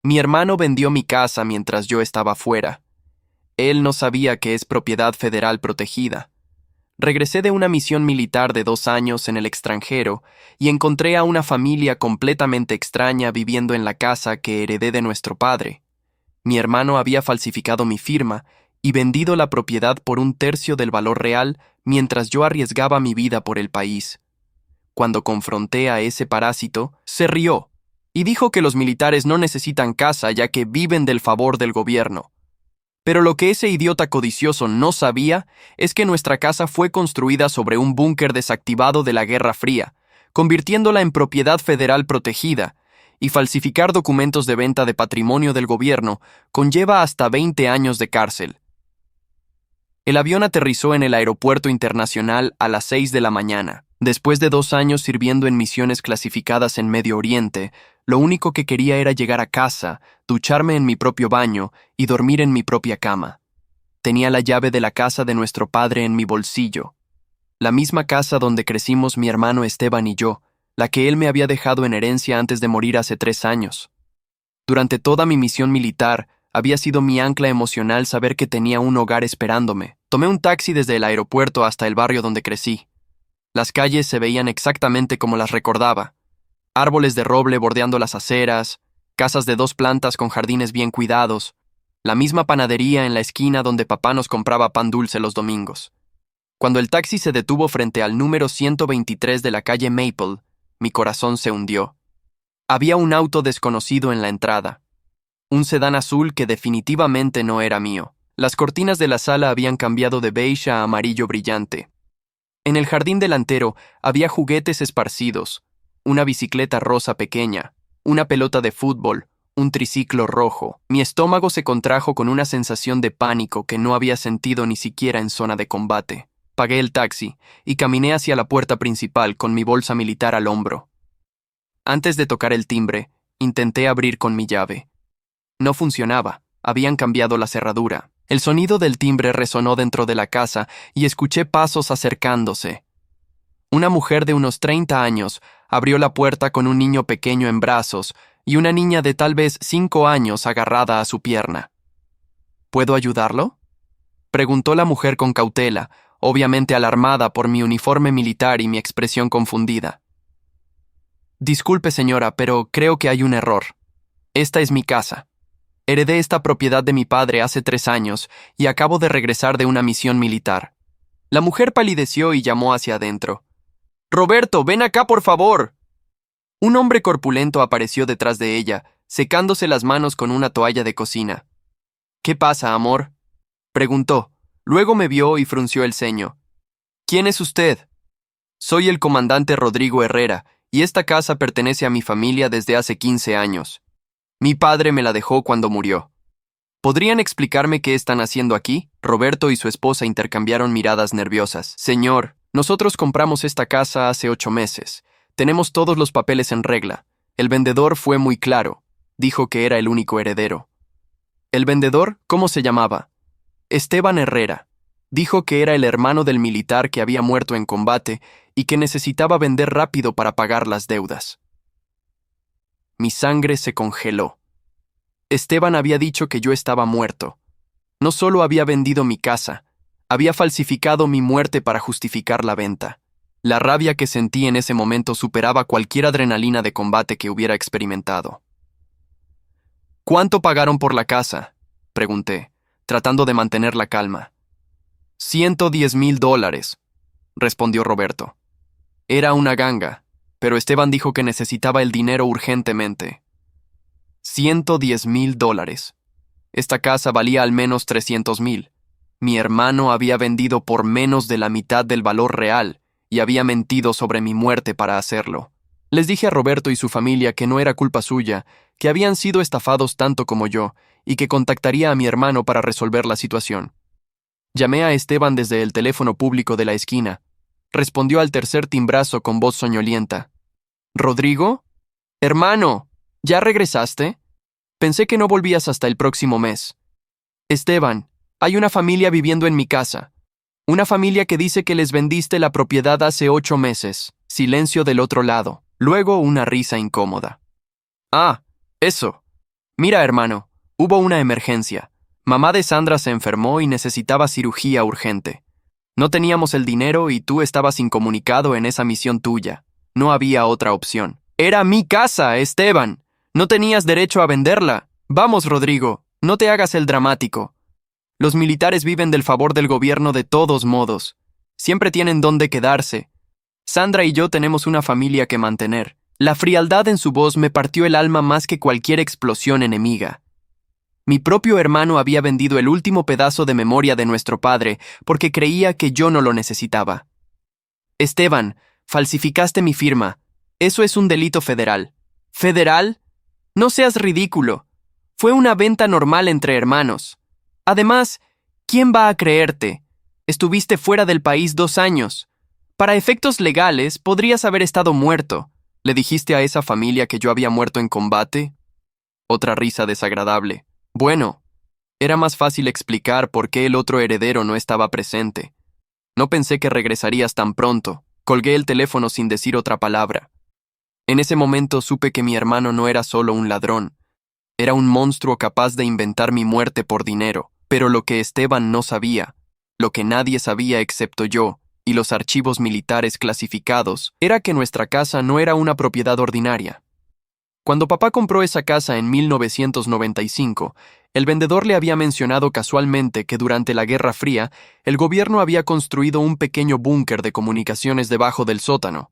Mi hermano vendió mi casa mientras yo estaba fuera. Él no sabía que es propiedad federal protegida. Regresé de una misión militar de 2 años en el extranjero y encontré a una familia completamente extraña viviendo en la casa que heredé de nuestro padre. Mi hermano había falsificado mi firma y vendido la propiedad por 1/3 del valor real mientras yo arriesgaba mi vida por el país. Cuando confronté a ese parásito, se rió y dijo que los militares no necesitan casa ya que viven del favor del gobierno. Pero lo que ese idiota codicioso no sabía es que nuestra casa fue construida sobre un búnker desactivado de la Guerra Fría, convirtiéndola en propiedad federal protegida, y falsificar documentos de venta de patrimonio del gobierno conlleva hasta 20 años de cárcel. El avión aterrizó en el aeropuerto internacional a las 6 de la mañana. Después de 2 años sirviendo en misiones clasificadas en Medio Oriente, lo único que quería era llegar a casa, ducharme en mi propio baño y dormir en mi propia cama. Tenía la llave de la casa de nuestro padre en mi bolsillo. La misma casa donde crecimos mi hermano Esteban y yo, la que él me había dejado en herencia antes de morir hace 3 años. Durante toda mi misión militar, había sido mi ancla emocional saber que tenía un hogar esperándome. Tomé un taxi desde el aeropuerto hasta el barrio donde crecí. Las calles se veían exactamente como las recordaba. Árboles de roble bordeando las aceras, casas de 2 plantas con jardines bien cuidados, la misma panadería en la esquina donde papá nos compraba pan dulce los domingos. Cuando el taxi se detuvo frente al número 123 de la calle Maple, mi corazón se hundió. Había un auto desconocido en la entrada. Un sedán azul que definitivamente no era mío. Las cortinas de la sala habían cambiado de beige a amarillo brillante. En el jardín delantero había juguetes esparcidos, una bicicleta rosa pequeña, una pelota de fútbol, un triciclo rojo. Mi estómago se contrajo con una sensación de pánico que no había sentido ni siquiera en zona de combate. Pagué el taxi y caminé hacia la puerta principal con mi bolsa militar al hombro. Antes de tocar el timbre, intenté abrir con mi llave. No funcionaba, habían cambiado la cerradura. El sonido del timbre resonó dentro de la casa y escuché pasos acercándose. Una mujer de unos 30 años abrió la puerta con un niño pequeño en brazos y una niña de tal vez 5 años agarrada a su pierna. ¿Puedo ayudarlo?, preguntó la mujer con cautela, obviamente alarmada por mi uniforme militar y mi expresión confundida. Disculpe, señora, pero creo que hay un error. Esta es mi casa. Heredé esta propiedad de mi padre hace 3 años y acabo de regresar de una misión militar. La mujer palideció y llamó hacia adentro. «Roberto, ven acá, por favor». Un hombre corpulento apareció detrás de ella, secándose las manos con una toalla de cocina. «¿Qué pasa, amor?», preguntó. Luego me vio y frunció el ceño. «¿Quién es usted?». «Soy el comandante Rodrigo Herrera, y esta casa pertenece a mi familia desde hace 15 años. Mi padre me la dejó cuando murió». «¿Podrían explicarme qué están haciendo aquí?». Roberto y su esposa intercambiaron miradas nerviosas. «Señor, nosotros compramos esta casa hace 8 meses. Tenemos todos los papeles en regla. El vendedor fue muy claro. Dijo que era el único heredero». «¿El vendedor? ¿Cómo se llamaba?». «Esteban Herrera. Dijo que era el hermano del militar que había muerto en combate y que necesitaba vender rápido para pagar las deudas». Mi sangre se congeló. Esteban había dicho que yo estaba muerto. No solo había vendido mi casa, había falsificado mi muerte para justificar la venta. La rabia que sentí en ese momento superaba cualquier adrenalina de combate que hubiera experimentado. «¿Cuánto pagaron por la casa?», pregunté, tratando de mantener la calma. $110,000, respondió Roberto. Era una ganga, pero Esteban dijo que necesitaba el dinero urgentemente. $110,000. Esta casa valía al menos 300,000. Mi hermano había vendido por menos de la mitad del valor real y había mentido sobre mi muerte para hacerlo. Les dije a Roberto y su familia que no era culpa suya, que habían sido estafados tanto como yo y que contactaría a mi hermano para resolver la situación. Llamé a Esteban desde el teléfono público de la esquina. Respondió al tercer timbrazo con voz soñolienta. «¿Rodrigo? Hermano, ¿ya regresaste? Pensé que no volvías hasta el próximo mes». «Esteban, hay una familia viviendo en mi casa. Una familia que dice que les vendiste la propiedad hace 8 meses». Silencio del otro lado. Luego una risa incómoda. «Ah, eso. Mira, hermano, hubo una emergencia. Mamá de Sandra se enfermó y necesitaba cirugía urgente. No teníamos el dinero y tú estabas incomunicado en esa misión tuya. No había otra opción. Era mi casa, Esteban. No tenías derecho a venderla. Vamos, Rodrigo, no te hagas el dramático. Los militares viven del favor del gobierno de todos modos. Siempre tienen dónde quedarse. Sandra y yo tenemos una familia que mantener. La frialdad en su voz me partió el alma más que cualquier explosión enemiga. Mi propio hermano había vendido el último pedazo de memoria de nuestro padre porque creía que yo no lo necesitaba. Esteban, falsificaste mi firma. Eso es un delito federal. ¿Federal? No seas ridículo. Fue una venta normal entre hermanos. Además, ¿quién va a creerte? Estuviste fuera del país 2 años. Para efectos legales, podrías haber estado muerto. ¿Le dijiste a esa familia que yo había muerto en combate? Otra risa desagradable. Bueno, era más fácil explicar por qué el otro heredero no estaba presente. No pensé que regresarías tan pronto. Colgué el teléfono sin decir otra palabra. En ese momento supe que mi hermano no era solo un ladrón. Era un monstruo capaz de inventar mi muerte por dinero. Pero lo que Esteban no sabía, lo que nadie sabía excepto yo y los archivos militares clasificados, era que nuestra casa no era una propiedad ordinaria. Cuando papá compró esa casa en 1995, el vendedor le había mencionado casualmente que durante la Guerra Fría, el gobierno había construido un pequeño búnker de comunicaciones debajo del sótano.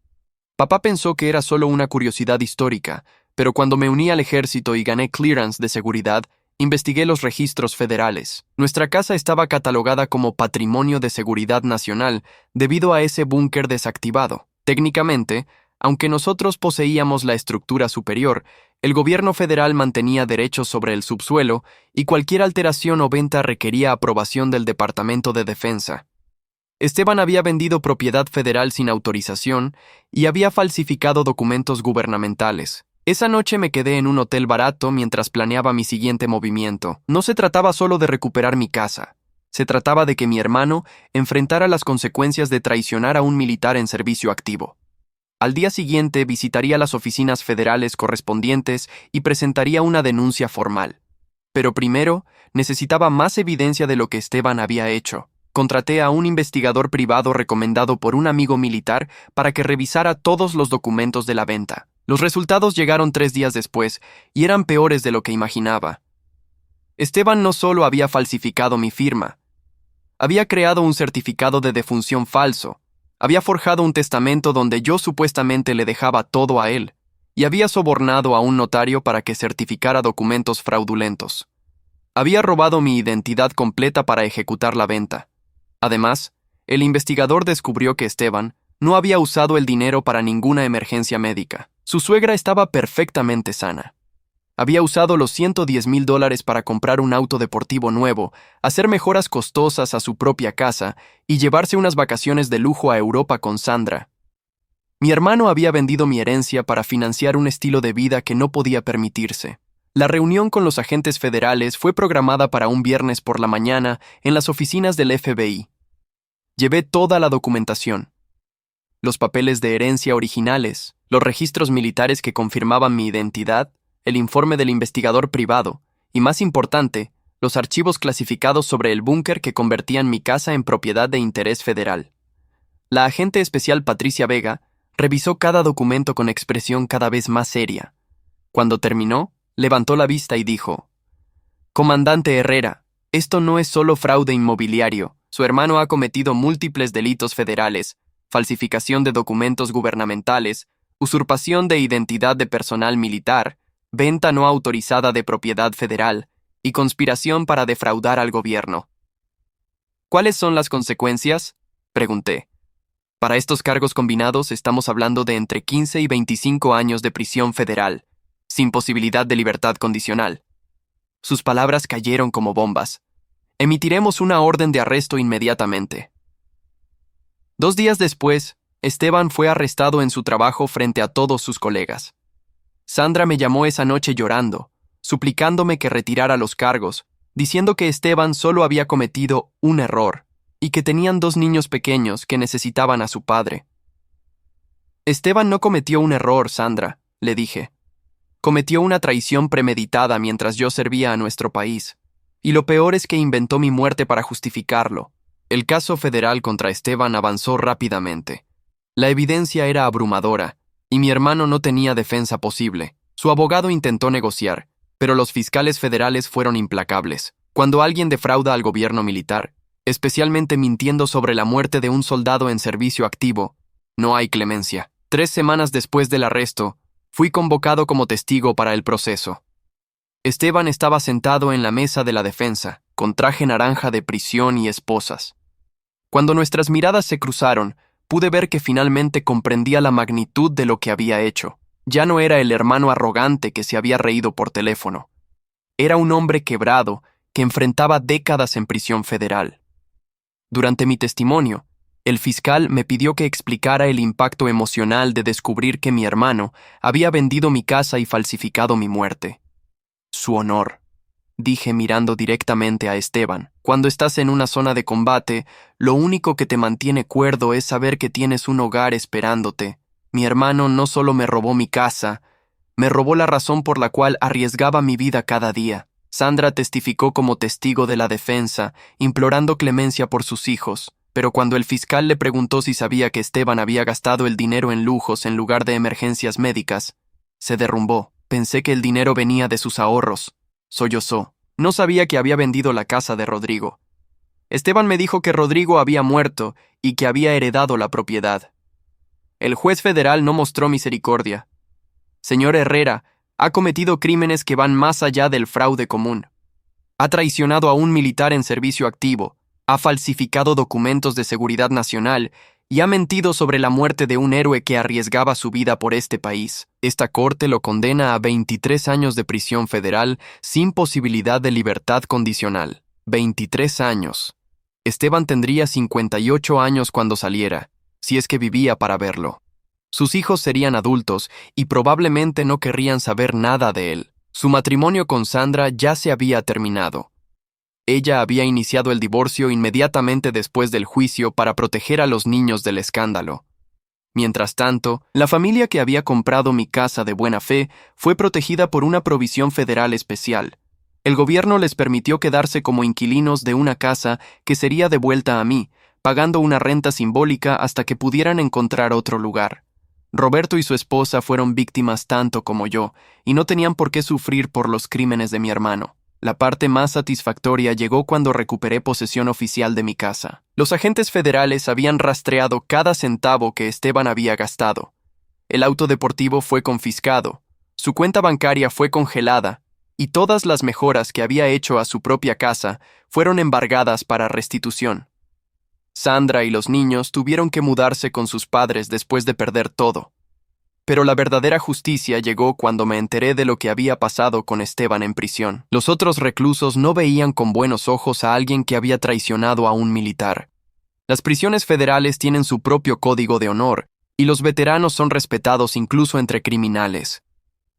Papá pensó que era solo una curiosidad histórica, pero cuando me uní al ejército y gané clearance de seguridad, investigué los registros federales. Nuestra casa estaba catalogada como Patrimonio de Seguridad Nacional debido a ese búnker desactivado. Técnicamente, aunque nosotros poseíamos la estructura superior, el gobierno federal mantenía derechos sobre el subsuelo y cualquier alteración o venta requería aprobación del Departamento de Defensa. Esteban había vendido propiedad federal sin autorización y había falsificado documentos gubernamentales. Esa noche me quedé en un hotel barato mientras planeaba mi siguiente movimiento. No se trataba solo de recuperar mi casa. Se trataba de que mi hermano enfrentara las consecuencias de traicionar a un militar en servicio activo. Al día siguiente visitaría las oficinas federales correspondientes y presentaría una denuncia formal. Pero primero, necesitaba más evidencia de lo que Esteban había hecho. Contraté a un investigador privado recomendado por un amigo militar para que revisara todos los documentos de la venta. Los resultados llegaron 3 días después y eran peores de lo que imaginaba. Esteban no solo había falsificado mi firma, había creado un certificado de defunción falso, había forjado un testamento donde yo supuestamente le dejaba todo a él, y había sobornado a un notario para que certificara documentos fraudulentos. Había robado mi identidad completa para ejecutar la venta. Además, el investigador descubrió que Esteban no había usado el dinero para ninguna emergencia médica. Su suegra estaba perfectamente sana. Había usado los $110,000 para comprar un auto deportivo nuevo, hacer mejoras costosas a su propia casa y llevarse unas vacaciones de lujo a Europa con Sandra. Mi hermano había vendido mi herencia para financiar un estilo de vida que no podía permitirse. La reunión con los agentes federales fue programada para un viernes por la mañana en las oficinas del FBI. Llevé toda la documentación. Los papeles de herencia originales, los registros militares que confirmaban mi identidad, el informe del investigador privado y, más importante, los archivos clasificados sobre el búnker que convertían mi casa en propiedad de interés federal. La agente especial Patricia Vega revisó cada documento con expresión cada vez más seria. Cuando terminó, levantó la vista y dijo: «Comandante Herrera, esto no es solo fraude inmobiliario. Su hermano ha cometido múltiples delitos federales, falsificación de documentos gubernamentales, usurpación de identidad de personal militar, venta no autorizada de propiedad federal y conspiración para defraudar al gobierno». «¿Cuáles son las consecuencias?», pregunté. «Para estos cargos combinados estamos hablando de entre 15 y 25 años de prisión federal, sin posibilidad de libertad condicional». Sus palabras cayeron como bombas. «Emitiremos una orden de arresto inmediatamente». 2 días después, Esteban fue arrestado en su trabajo frente a todos sus colegas. Sandra me llamó esa noche llorando, suplicándome que retirara los cargos, diciendo que Esteban solo había cometido un error y que tenían 2 niños pequeños que necesitaban a su padre. «Esteban no cometió un error, Sandra», le dije. Cometió una traición premeditada mientras yo servía a nuestro país. Y lo peor es que inventó mi muerte para justificarlo. El caso federal contra Esteban avanzó rápidamente. La evidencia era abrumadora, y mi hermano no tenía defensa posible. Su abogado intentó negociar, pero los fiscales federales fueron implacables. Cuando alguien defrauda al gobierno militar, especialmente mintiendo sobre la muerte de un soldado en servicio activo, no hay clemencia. 3 semanas después del arresto, fui convocado como testigo para el proceso. Esteban estaba sentado en la mesa de la defensa, con traje naranja de prisión y esposas. Cuando nuestras miradas se cruzaron, pude ver que finalmente comprendía la magnitud de lo que había hecho. Ya no era el hermano arrogante que se había reído por teléfono. Era un hombre quebrado que enfrentaba décadas en prisión federal. Durante mi testimonio, el fiscal me pidió que explicara el impacto emocional de descubrir que mi hermano había vendido mi casa y falsificado mi muerte. Su honor, dije mirando directamente a Esteban. Cuando estás en una zona de combate, lo único que te mantiene cuerdo es saber que tienes un hogar esperándote. Mi hermano no solo me robó mi casa, me robó la razón por la cual arriesgaba mi vida cada día. Sandra testificó como testigo de la defensa, implorando clemencia por sus hijos, pero cuando el fiscal le preguntó si sabía que Esteban había gastado el dinero en lujos en lugar de emergencias médicas, se derrumbó. Pensé que el dinero venía de sus ahorros. Sollozó. No sabía que había vendido la casa de Rodrigo. Esteban me dijo que Rodrigo había muerto y que había heredado la propiedad. El juez federal no mostró misericordia. Señor Herrera, ha cometido crímenes que van más allá del fraude común. Ha traicionado a un militar en servicio activo, ha falsificado documentos de seguridad nacional y ha mentido sobre la muerte de un héroe que arriesgaba su vida por este país. Esta corte lo condena a 23 años de prisión federal sin posibilidad de libertad condicional. 23 años. Esteban tendría 58 años cuando saliera, si es que vivía para verlo. Sus hijos serían adultos y probablemente no querrían saber nada de él. Su matrimonio con Sandra ya se había terminado. Ella había iniciado el divorcio inmediatamente después del juicio para proteger a los niños del escándalo. Mientras tanto, la familia que había comprado mi casa de buena fe fue protegida por una provisión federal especial. El gobierno les permitió quedarse como inquilinos de una casa que sería devuelta a mí, pagando una renta simbólica hasta que pudieran encontrar otro lugar. Roberto y su esposa fueron víctimas tanto como yo, y no tenían por qué sufrir por los crímenes de mi hermano. La parte más satisfactoria llegó cuando recuperé posesión oficial de mi casa. Los agentes federales habían rastreado cada centavo que Esteban había gastado. El auto deportivo fue confiscado, su cuenta bancaria fue congelada, y todas las mejoras que había hecho a su propia casa fueron embargadas para restitución. Sandra y los niños tuvieron que mudarse con sus padres después de perder todo. Pero la verdadera justicia llegó cuando me enteré de lo que había pasado con Esteban en prisión. Los otros reclusos no veían con buenos ojos a alguien que había traicionado a un militar. Las prisiones federales tienen su propio código de honor, y los veteranos son respetados incluso entre criminales.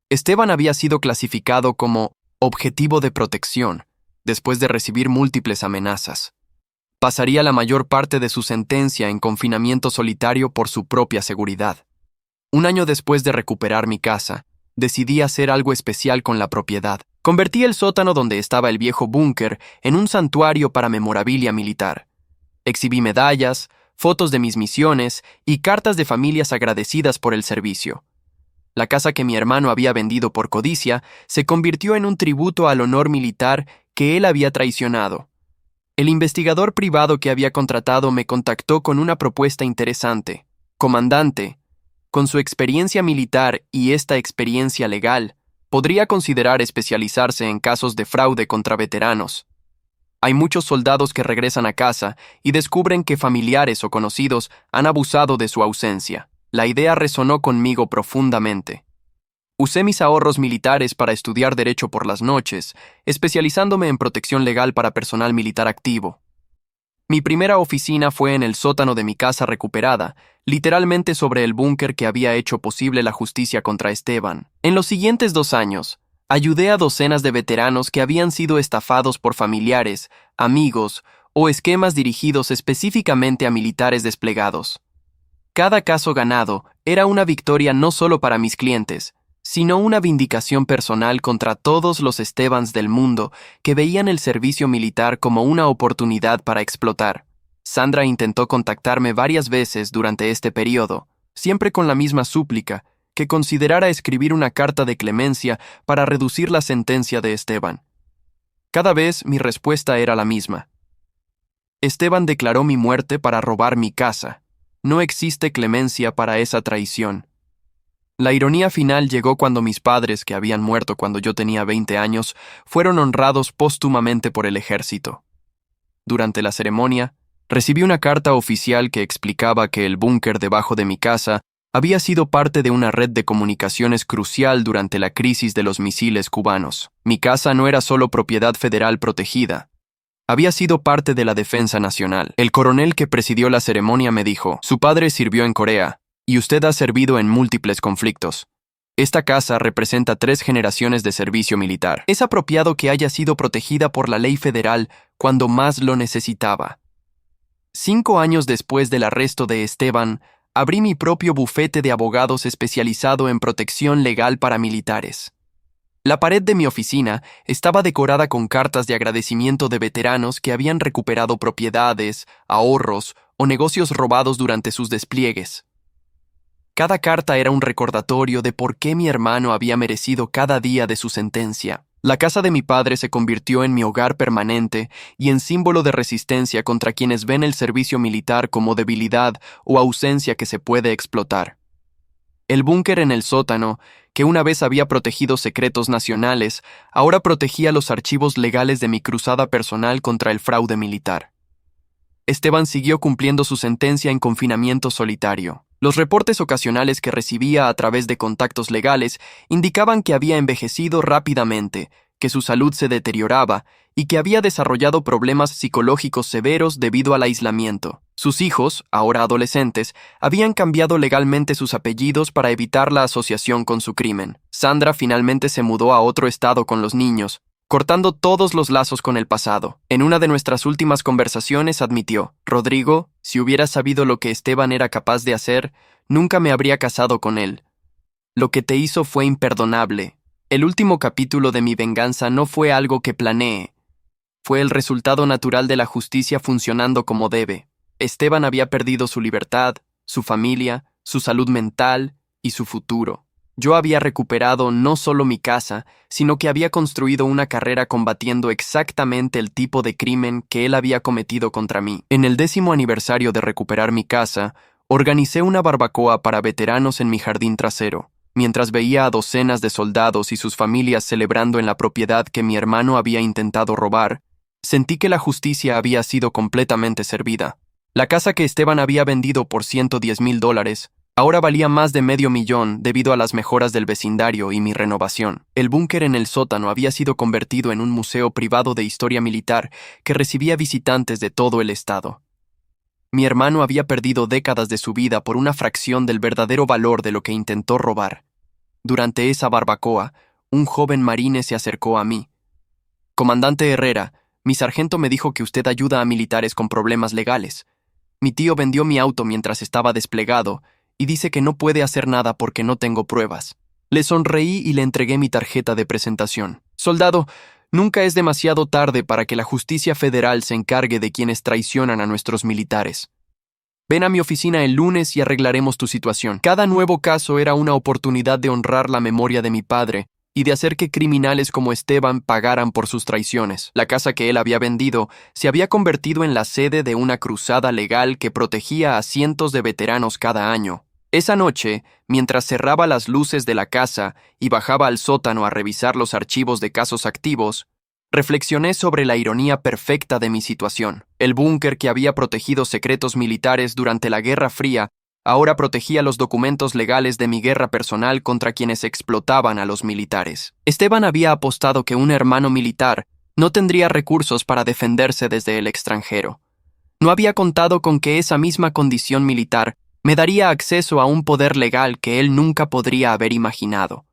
Esteban había sido clasificado como objetivo de protección, después de recibir múltiples amenazas. Pasaría la mayor parte de su sentencia en confinamiento solitario por su propia seguridad. Un año después de recuperar mi casa, decidí hacer algo especial con la propiedad. Convertí el sótano donde estaba el viejo búnker en un santuario para memorabilia militar. Exhibí medallas, fotos de mis misiones y cartas de familias agradecidas por el servicio. La casa que mi hermano había vendido por codicia se convirtió en un tributo al honor militar que él había traicionado. El investigador privado que había contratado me contactó con una propuesta interesante. Comandante, con su experiencia militar y esta experiencia legal, podría considerar especializarse en casos de fraude contra veteranos. Hay muchos soldados que regresan a casa y descubren que familiares o conocidos han abusado de su ausencia. La idea resonó conmigo profundamente. Usé mis ahorros militares para estudiar derecho por las noches, especializándome en protección legal para personal militar activo. Mi primera oficina fue en el sótano de mi casa recuperada, literalmente sobre el búnker que había hecho posible la justicia contra Esteban. En los siguientes 2 años, ayudé a docenas de veteranos que habían sido estafados por familiares, amigos o esquemas dirigidos específicamente a militares desplegados. Cada caso ganado era una victoria no solo para mis clientes, sino una vindicación personal contra todos los Estebans del mundo que veían el servicio militar como una oportunidad para explotar. Sandra intentó contactarme varias veces durante este periodo, siempre con la misma súplica, que considerara escribir una carta de clemencia para reducir la sentencia de Esteban. Cada vez mi respuesta era la misma. Esteban declaró mi muerte para robar mi casa. No existe clemencia para esa traición. La ironía final llegó cuando mis padres, que habían muerto cuando yo tenía 20 años, fueron honrados póstumamente por el ejército. Durante la ceremonia, recibí una carta oficial que explicaba que el búnker debajo de mi casa había sido parte de una red de comunicaciones crucial durante la crisis de los misiles cubanos. Mi casa no era solo propiedad federal protegida. Había sido parte de la defensa nacional. El coronel que presidió la ceremonia me dijo: «Su padre sirvió en Corea, y usted ha servido en múltiples conflictos. Esta casa representa 3 generaciones de servicio militar. Es apropiado que haya sido protegida por la ley federal cuando más lo necesitaba». 5 años después del arresto de Esteban, abrí mi propio bufete de abogados especializado en protección legal para militares. La pared de mi oficina estaba decorada con cartas de agradecimiento de veteranos que habían recuperado propiedades, ahorros o negocios robados durante sus despliegues. Cada carta era un recordatorio de por qué mi hermano había merecido cada día de su sentencia. La casa de mi padre se convirtió en mi hogar permanente y en símbolo de resistencia contra quienes ven el servicio militar como debilidad o ausencia que se puede explotar. El búnker en el sótano, que una vez había protegido secretos nacionales, ahora protegía los archivos legales de mi cruzada personal contra el fraude militar. Esteban siguió cumpliendo su sentencia en confinamiento solitario. Los reportes ocasionales que recibía a través de contactos legales indicaban que había envejecido rápidamente, que su salud se deterioraba y que había desarrollado problemas psicológicos severos debido al aislamiento. Sus hijos, ahora adolescentes, habían cambiado legalmente sus apellidos para evitar la asociación con su crimen. Sandra finalmente se mudó a otro estado con los niños, cortando todos los lazos con el pasado. En una de nuestras últimas conversaciones admitió: «Rodrigo, si hubiera sabido lo que Esteban era capaz de hacer, nunca me habría casado con él. Lo que te hizo fue imperdonable. El último capítulo de mi venganza no fue algo que planeé. Fue el resultado natural de la justicia funcionando como debe. Esteban había perdido su libertad, su familia, su salud mental y su futuro. Yo había recuperado no solo mi casa, sino que había construido una carrera combatiendo exactamente el tipo de crimen que él había cometido contra mí. En el 10º aniversario de recuperar mi casa, organicé una barbacoa para veteranos en mi jardín trasero. Mientras veía a docenas de soldados y sus familias celebrando en la propiedad que mi hermano había intentado robar, sentí que la justicia había sido completamente servida. La casa que Esteban había vendido por $110,000 ahora valía más de $500,000 debido a las mejoras del vecindario y mi renovación. El búnker en el sótano había sido convertido en un museo privado de historia militar que recibía visitantes de todo el estado. Mi hermano había perdido décadas de su vida por una fracción del verdadero valor de lo que intentó robar. Durante esa barbacoa, un joven marine se acercó a mí. «Comandante Herrera, mi sargento me dijo que usted ayuda a militares con problemas legales. Mi tío vendió mi auto mientras estaba desplegado y dice que no puede hacer nada porque no tengo pruebas». Le sonreí y le entregué mi tarjeta de presentación. «Soldado, nunca es demasiado tarde para que la justicia federal se encargue de quienes traicionan a nuestros militares. Ven a mi oficina el lunes y arreglaremos tu situación». Cada nuevo caso era una oportunidad de honrar la memoria de mi padre y de hacer que criminales como Esteban pagaran por sus traiciones. La casa que él había vendido se había convertido en la sede de una cruzada legal que protegía a cientos de veteranos cada año. Esa noche, mientras cerraba las luces de la casa y bajaba al sótano a revisar los archivos de casos activos, reflexioné sobre la ironía perfecta de mi situación. El búnker que había protegido secretos militares durante la Guerra Fría ahora protegía los documentos legales de mi guerra personal contra quienes explotaban a los militares. Esteban había apostado que un hermano militar no tendría recursos para defenderse desde el extranjero. No había contado con que esa misma condición militar me daría acceso a un poder legal que él nunca podría haber imaginado.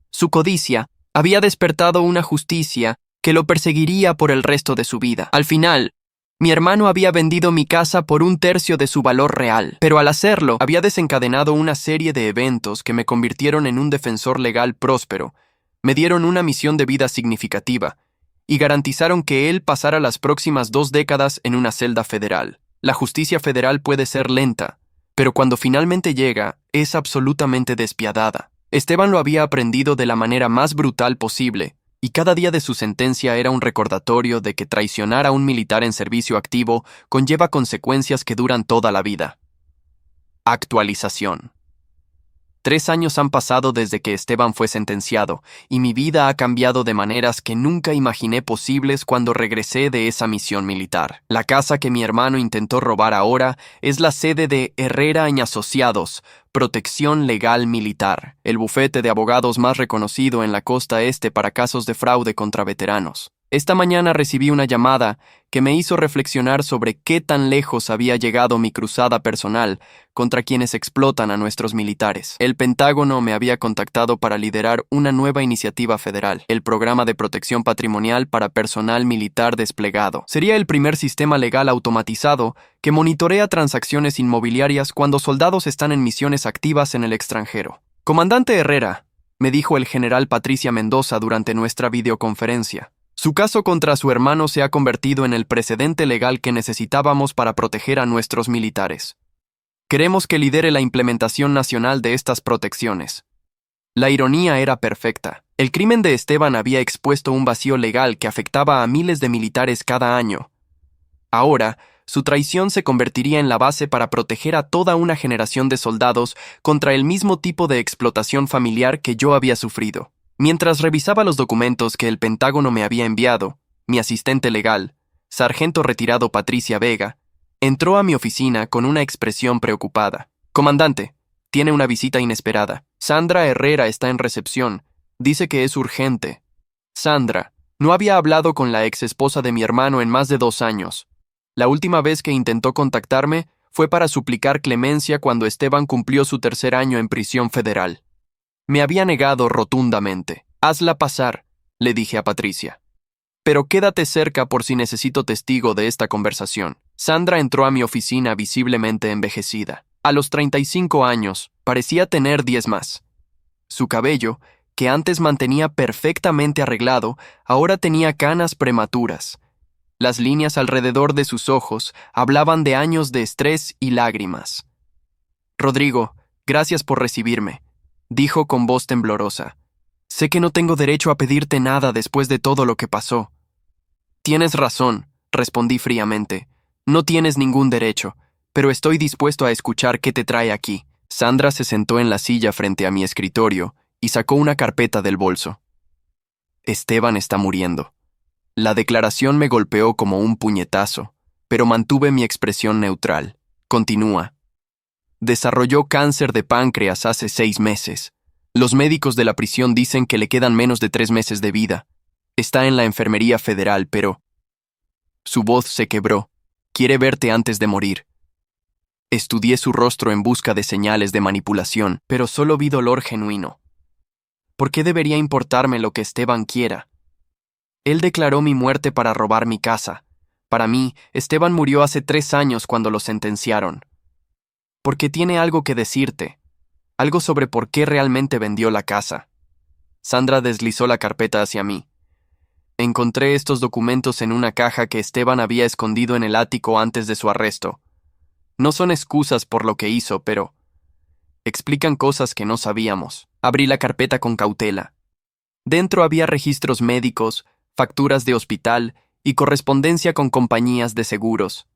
Su codicia había despertado una justicia que lo perseguiría por el resto de su vida. Al final, Mi hermano había vendido mi casa por 1/3 de su valor real, pero al hacerlo, había desencadenado una serie de eventos que me convirtieron en un defensor legal próspero, me dieron una misión de vida significativa, y garantizaron que él pasara las próximas 2 décadas en una celda federal. La justicia federal puede ser lenta, pero cuando finalmente llega, es absolutamente despiadada. Esteban lo había aprendido de la manera más brutal posible, y cada día de su sentencia era un recordatorio de que traicionar a un militar en servicio activo conlleva consecuencias que duran toda la vida. Actualización. 3 años han pasado desde que Esteban fue sentenciado, y mi vida ha cambiado de maneras que nunca imaginé posibles cuando regresé de esa misión militar. La casa que mi hermano intentó robar ahora es la sede de Herrera y Asociados, Protección Legal Militar, el bufete de abogados más reconocido en la costa este para casos de fraude contra veteranos. Esta mañana recibí una llamada que me hizo reflexionar sobre qué tan lejos había llegado mi cruzada personal contra quienes explotan a nuestros militares. El Pentágono me había contactado para liderar una nueva iniciativa federal, el Programa de Protección Patrimonial para Personal Militar Desplegado. Sería el primer sistema legal automatizado que monitorea transacciones inmobiliarias cuando soldados están en misiones activas en el extranjero. Comandante Herrera, me dijo el general Patricia Mendoza durante nuestra videoconferencia. Su caso contra su hermano se ha convertido en el precedente legal que necesitábamos para proteger a nuestros militares. Queremos que lidere la implementación nacional de estas protecciones. La ironía era perfecta. El crimen de Esteban había expuesto un vacío legal que afectaba a miles de militares cada año. Ahora, su traición se convertiría en la base para proteger a toda una generación de soldados contra el mismo tipo de explotación familiar que yo había sufrido. Mientras revisaba los documentos que el Pentágono me había enviado, mi asistente legal, sargento retirado Patricia Vega, entró a mi oficina con una expresión preocupada. Comandante, tiene una visita inesperada. Sandra Herrera está en recepción. Dice que es urgente. Sandra no había hablado con la ex esposa de mi hermano en más de 2 años. La última vez que intentó contactarme fue para suplicar clemencia cuando Esteban cumplió su 3er año en prisión federal. Me había negado rotundamente. Hazla pasar, le dije a Patricia. Pero quédate cerca por si necesito testigo de esta conversación. Sandra entró a mi oficina visiblemente envejecida. A los 35 años, parecía tener 10 más. Su cabello, que antes mantenía perfectamente arreglado, ahora tenía canas prematuras. Las líneas alrededor de sus ojos hablaban de años de estrés y lágrimas. Rodrigo, gracias por recibirme, dijo con voz temblorosa. Sé que no tengo derecho a pedirte nada después de todo lo que pasó. Tienes razón, respondí fríamente. No tienes ningún derecho, pero estoy dispuesto a escuchar qué te trae aquí. Sandra se sentó en la silla frente a mi escritorio y sacó una carpeta del bolso. Esteban está muriendo. La declaración me golpeó como un puñetazo, pero mantuve mi expresión neutral. Continúa. Desarrolló cáncer de páncreas hace 6 meses. Los médicos de la prisión dicen que le quedan menos de 3 meses de vida. Está en la enfermería federal, pero... Su voz se quebró. Quiere verte antes de morir. Estudié su rostro en busca de señales de manipulación, pero solo vi dolor genuino. ¿Por qué debería importarme lo que Esteban quiera? Él declaró mi muerte para robar mi casa. Para mí, Esteban murió hace 3 años cuando lo sentenciaron. Porque tiene algo que decirte. Algo sobre por qué realmente vendió la casa. Sandra deslizó la carpeta hacia mí. Encontré estos documentos en una caja que Esteban había escondido en el ático antes de su arresto. No son excusas por lo que hizo, pero... explican cosas que no sabíamos. Abrí la carpeta con cautela. Dentro había registros médicos, facturas de hospital y correspondencia con compañías de seguros.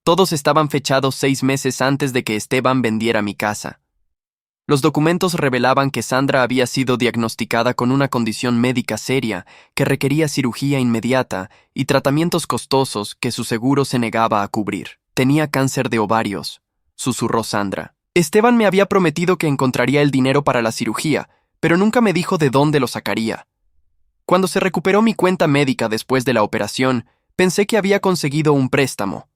Todos estaban fechados 6 meses antes de que Esteban vendiera mi casa. Los documentos revelaban que Sandra había sido diagnosticada con una condición médica seria que requería cirugía inmediata y tratamientos costosos que su seguro se negaba a cubrir. Tenía cáncer de ovarios, susurró Sandra. Esteban me había prometido que encontraría el dinero para la cirugía, pero nunca me dijo de dónde lo sacaría. Cuando se recuperó mi cuenta médica después de la operación, pensé que había conseguido un préstamo.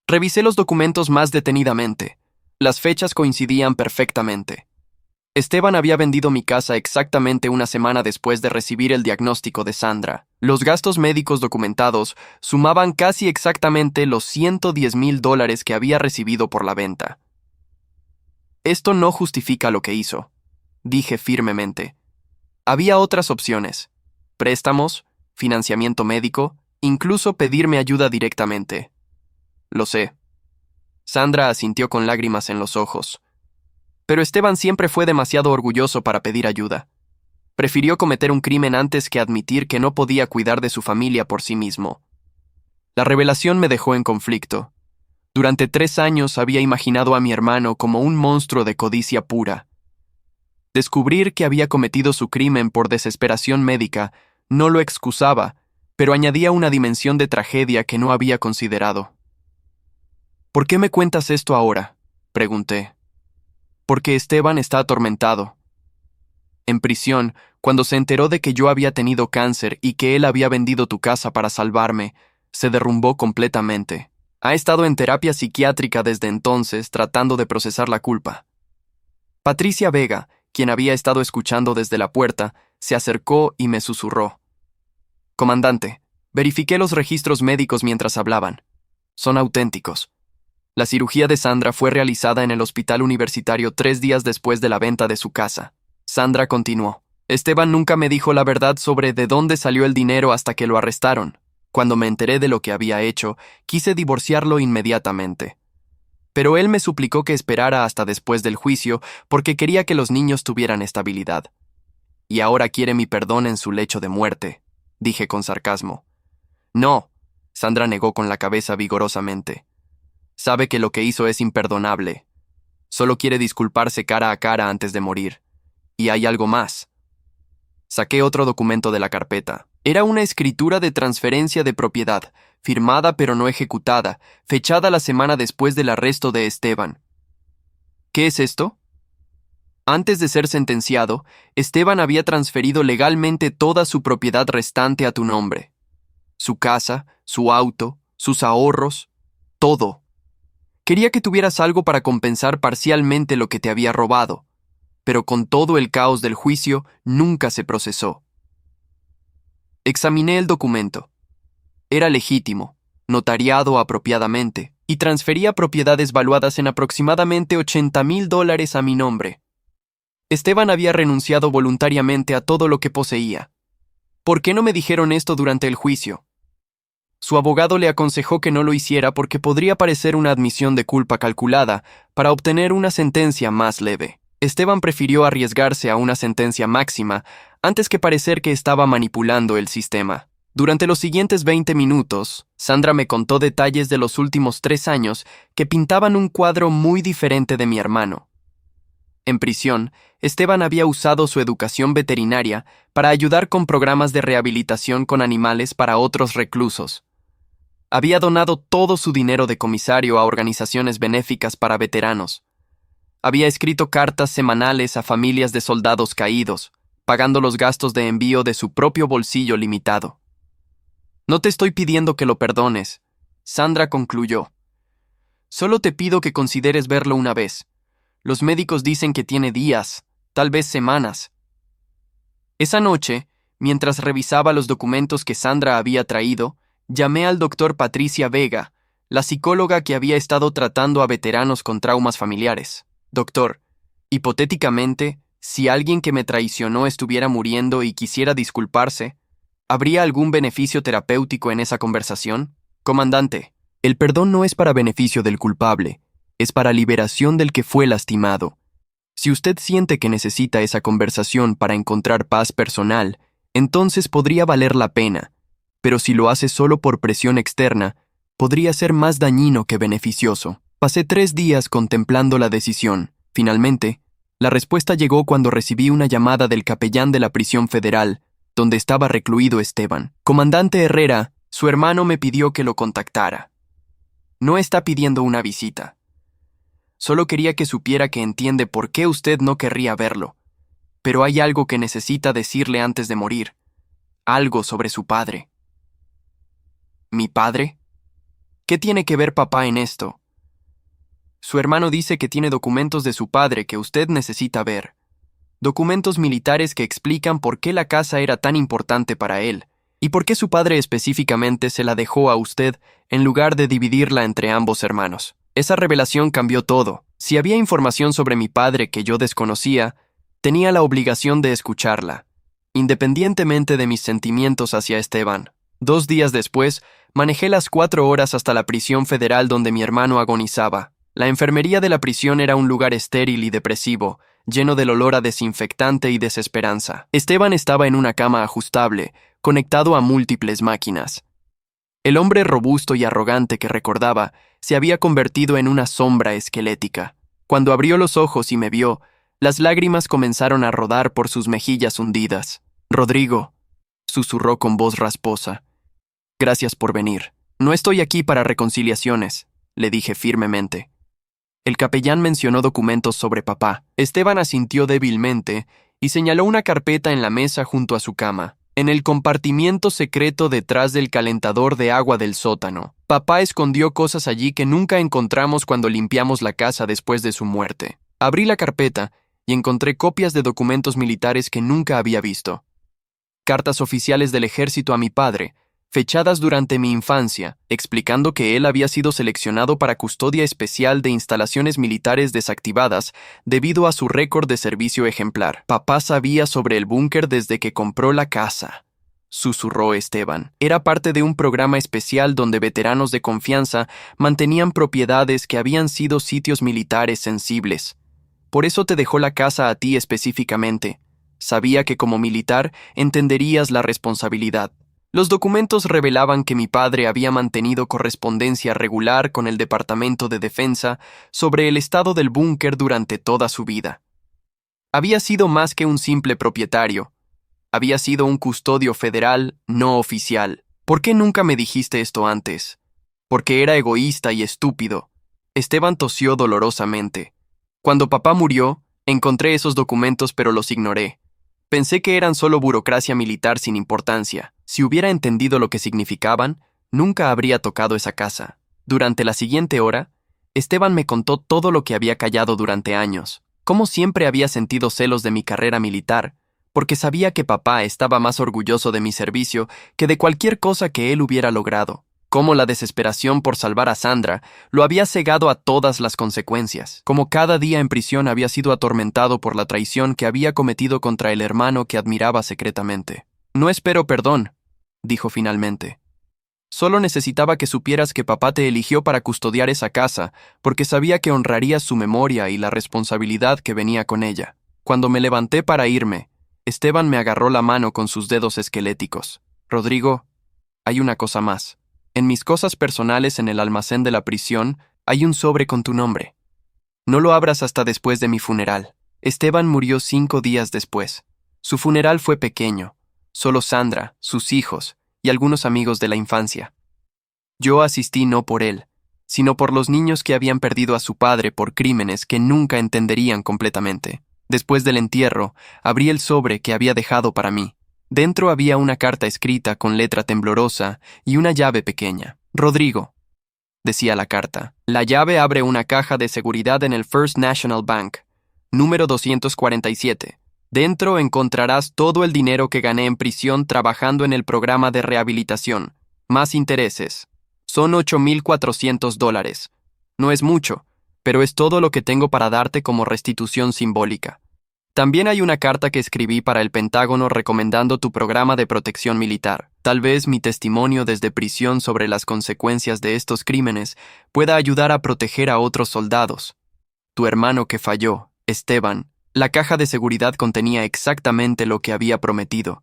Revisé los documentos más detenidamente. Las fechas coincidían perfectamente. Esteban había vendido mi casa exactamente una semana después de recibir el diagnóstico de Sandra. Los gastos médicos documentados sumaban casi exactamente los $110,000 que había recibido por la venta. Esto no justifica lo que hizo, dije firmemente. Había otras opciones: préstamos, financiamiento médico, incluso pedirme ayuda directamente. Lo sé. Sandra asintió con lágrimas en los ojos. Pero Esteban siempre fue demasiado orgulloso para pedir ayuda. Prefirió cometer un crimen antes que admitir que no podía cuidar de su familia por sí mismo. La revelación me dejó en conflicto. Durante 3 años había imaginado a mi hermano como un monstruo de codicia pura. Descubrir que había cometido su crimen por desesperación médica no lo excusaba, pero añadía una dimensión de tragedia que no había considerado. ¿Por qué me cuentas esto ahora?, pregunté. Porque Esteban está atormentado. En prisión, cuando se enteró de que yo había tenido cáncer y que él había vendido tu casa para salvarme, se derrumbó completamente. Ha estado en terapia psiquiátrica desde entonces, tratando de procesar la culpa. Patricia Vega, quien había estado escuchando desde la puerta, se acercó y me susurró. Comandante, verifiqué los registros médicos mientras hablaban. Son auténticos. La cirugía de Sandra fue realizada en el hospital universitario 3 días después de la venta de su casa. Sandra continuó. Esteban nunca me dijo la verdad sobre de dónde salió el dinero hasta que lo arrestaron. Cuando me enteré de lo que había hecho, quise divorciarlo inmediatamente. Pero él me suplicó que esperara hasta después del juicio porque quería que los niños tuvieran estabilidad. Y ahora quiere mi perdón en su lecho de muerte, dije con sarcasmo. No, Sandra negó con la cabeza vigorosamente. Sabe que lo que hizo es imperdonable. Solo quiere disculparse cara a cara antes de morir. Y hay algo más. Saqué otro documento de la carpeta. Era una escritura de transferencia de propiedad, firmada pero no ejecutada, fechada la semana después del arresto de Esteban. ¿Qué es esto? Antes de ser sentenciado, Esteban había transferido legalmente toda su propiedad restante a tu nombre. Su casa, su auto, sus ahorros, todo. Quería que tuvieras algo para compensar parcialmente lo que te había robado, pero con todo el caos del juicio nunca se procesó. Examiné el documento. Era legítimo, notariado apropiadamente, y transfería propiedades valuadas en aproximadamente $80,000 a mi nombre. Esteban había renunciado voluntariamente a todo lo que poseía. ¿Por qué no me dijeron esto durante el juicio? Su abogado le aconsejó que no lo hiciera porque podría parecer una admisión de culpa calculada para obtener una sentencia más leve. Esteban prefirió arriesgarse a una sentencia máxima antes que parecer que estaba manipulando el sistema. Durante los siguientes 20 minutos, Sandra me contó detalles de los últimos 3 años que pintaban un cuadro muy diferente de mi hermano. En prisión, Esteban había usado su educación veterinaria para ayudar con programas de rehabilitación con animales para otros reclusos. Había donado todo su dinero de comisario a organizaciones benéficas para veteranos. Había escrito cartas semanales a familias de soldados caídos, pagando los gastos de envío de su propio bolsillo limitado. No te estoy pidiendo que lo perdones, Sandra concluyó. Solo te pido que consideres verlo una vez. Los médicos dicen que tiene días, tal vez semanas. Esa noche, mientras revisaba los documentos que Sandra había traído, llamé al doctor Patricia Vega, la psicóloga que había estado tratando a veteranos con traumas familiares. Doctor, hipotéticamente, si alguien que me traicionó estuviera muriendo y quisiera disculparse, ¿habría algún beneficio terapéutico en esa conversación? Comandante, el perdón no es para beneficio del culpable, es para liberación del que fue lastimado. Si usted siente que necesita esa conversación para encontrar paz personal, entonces podría valer la pena, pero si lo hace solo por presión externa, podría ser más dañino que beneficioso. Pasé 3 días contemplando la decisión. Finalmente, la respuesta llegó cuando recibí una llamada del capellán de la prisión federal, donde estaba recluido Esteban. Comandante Herrera, su hermano me pidió que lo contactara. No está pidiendo una visita. Solo quería que supiera que entiende por qué usted no querría verlo. Pero hay algo que necesita decirle antes de morir. Algo sobre su padre. ¿Mi padre? ¿Qué tiene que ver papá en esto? Su hermano dice que tiene documentos de su padre que usted necesita ver. Documentos militares que explican por qué la casa era tan importante para él, ¿Y por qué su padre específicamente se la dejó a usted en lugar de dividirla entre ambos hermanos? Esa revelación cambió todo. Si había información sobre mi padre que yo desconocía, tenía la obligación de escucharla, independientemente de mis sentimientos hacia Esteban. 2 días después, manejé las 4 horas hasta la prisión federal donde mi hermano agonizaba. La enfermería de la prisión era un lugar estéril y depresivo, lleno del olor a desinfectante y desesperanza. Esteban estaba en una cama ajustable, conectado a múltiples máquinas. El hombre robusto y arrogante que recordaba se había convertido en una sombra esquelética. Cuando abrió los ojos y me vio, las lágrimas comenzaron a rodar por sus mejillas hundidas. «Rodrigo», susurró con voz rasposa. «Gracias por venir. No estoy aquí para reconciliaciones», le dije firmemente. El capellán mencionó documentos sobre papá. Esteban asintió débilmente y señaló una carpeta en la mesa junto a su cama. En el compartimiento secreto detrás del calentador de agua del sótano. Papá escondió cosas allí que nunca encontramos cuando limpiamos la casa después de su muerte. Abrí la carpeta y encontré copias de documentos militares que nunca había visto. Cartas oficiales del ejército a mi padre, fechadas durante mi infancia, explicando que él había sido seleccionado para custodia especial de instalaciones militares desactivadas debido a su récord de servicio ejemplar. Papá sabía sobre el búnker desde que compró la casa, susurró Esteban. Era parte de un programa especial donde veteranos de confianza mantenían propiedades que habían sido sitios militares sensibles. Por eso te dejó la casa a ti específicamente. Sabía que como militar entenderías la responsabilidad. Los documentos revelaban que mi padre había mantenido correspondencia regular con el Departamento de Defensa sobre el estado del búnker durante toda su vida. Había sido más que un simple propietario. Había sido un custodio federal no oficial. ¿Por qué nunca me dijiste esto antes? Porque era egoísta y estúpido. Esteban tosió dolorosamente. Cuando papá murió, encontré esos documentos pero los ignoré. Pensé que eran solo burocracia militar sin importancia. Si hubiera entendido lo que significaban, nunca habría tocado esa casa. Durante la siguiente hora, Esteban me contó todo lo que había callado durante años. Cómo siempre había sentido celos de mi carrera militar, porque sabía que papá estaba más orgulloso de mi servicio que de cualquier cosa que él hubiera logrado. Cómo la desesperación por salvar a Sandra lo había cegado a todas las consecuencias. Cómo cada día en prisión había sido atormentado por la traición que había cometido contra el hermano que admiraba secretamente. «No espero perdón», dijo finalmente. «Solo necesitaba que supieras que papá te eligió para custodiar esa casa, porque sabía que honrarías su memoria y la responsabilidad que venía con ella». Cuando me levanté para irme, Esteban me agarró la mano con sus dedos esqueléticos. «Rodrigo, hay una cosa más. En mis cosas personales en el almacén de la prisión hay un sobre con tu nombre. No lo abras hasta después de mi funeral». Esteban murió 5 días después. Su funeral fue pequeño. Solo Sandra, sus hijos y algunos amigos de la infancia. Yo asistí no por él, sino por los niños que habían perdido a su padre por crímenes que nunca entenderían completamente. Después del entierro, abrí el sobre que había dejado para mí. Dentro había una carta escrita con letra temblorosa y una llave pequeña. «Rodrigo», decía la carta, «la llave abre una caja de seguridad en el First National Bank, número 247. Dentro encontrarás todo el dinero que gané en prisión trabajando en el programa de rehabilitación, más intereses. Son $8,400. No es mucho, pero es todo lo que tengo para darte como restitución simbólica. También hay una carta que escribí para el Pentágono recomendando tu programa de protección militar. Tal vez mi testimonio desde prisión sobre las consecuencias de estos crímenes pueda ayudar a proteger a otros soldados. Tu hermano que falló, Esteban». La caja de seguridad contenía exactamente lo que había prometido,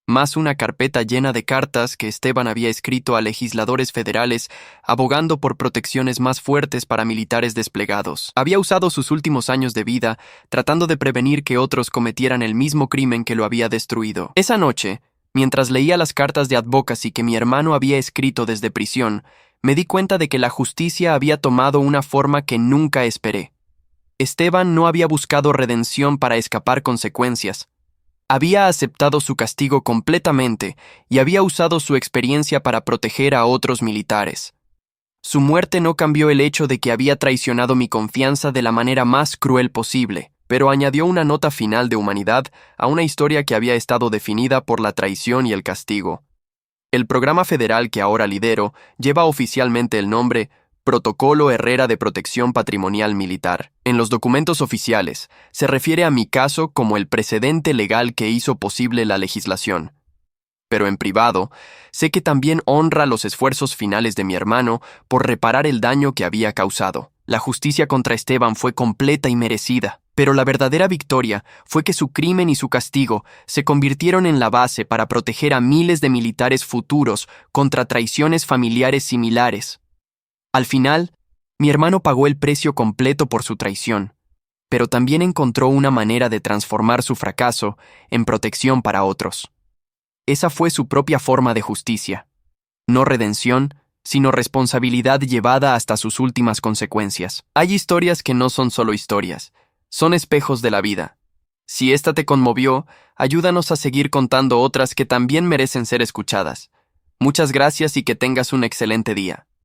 más una carpeta llena de cartas que Esteban había escrito a legisladores federales abogando por protecciones más fuertes para militares desplegados. Había usado sus últimos años de vida tratando de prevenir que otros cometieran el mismo crimen que lo había destruido. Esa noche, mientras leía las cartas de advocacy que mi hermano había escrito desde prisión, me di cuenta de que la justicia había tomado una forma que nunca esperé. Esteban no había buscado redención para escapar consecuencias. Había aceptado su castigo completamente y había usado su experiencia para proteger a otros militares. Su muerte no cambió el hecho de que había traicionado mi confianza de la manera más cruel posible, pero añadió una nota final de humanidad a una historia que había estado definida por la traición y el castigo. El programa federal que ahora lidero lleva oficialmente el nombre Protocolo Herrera de Protección Patrimonial Militar. En los documentos oficiales, se refiere a mi caso como el precedente legal que hizo posible la legislación. Pero en privado, sé que también honra los esfuerzos finales de mi hermano por reparar el daño que había causado. La justicia contra Esteban fue completa y merecida, pero la verdadera victoria fue que su crimen y su castigo se convirtieron en la base para proteger a miles de militares futuros contra traiciones familiares similares. Al final, mi hermano pagó el precio completo por su traición, pero también encontró una manera de transformar su fracaso en protección para otros. Esa fue su propia forma de justicia. No redención, sino responsabilidad llevada hasta sus últimas consecuencias. Hay historias que no son solo historias, son espejos de la vida. Si esta te conmovió, ayúdanos a seguir contando otras que también merecen ser escuchadas. Muchas gracias y que tengas un excelente día.